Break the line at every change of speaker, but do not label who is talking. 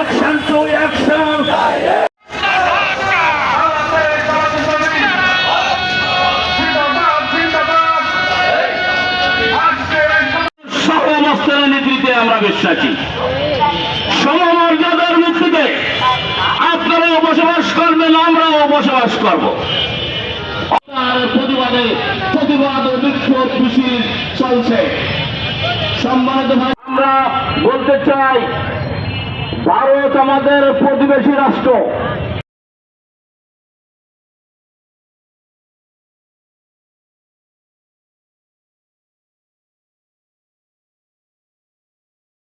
Action to action. সমস্ত নীতিতে আমরা বিশ্বাসী। সমমর্যাদার ভিত্তিতে আপনারাও বসবাস করবেন, আমরাও বসবাস করব। প্রতিবাদ ও বিক্ষোভ মিছিল চলছে। সম্মানিত ভাই, আমরা বলতে চাই, ভারত আমাদের প্রতিবেশী রাষ্ট্র।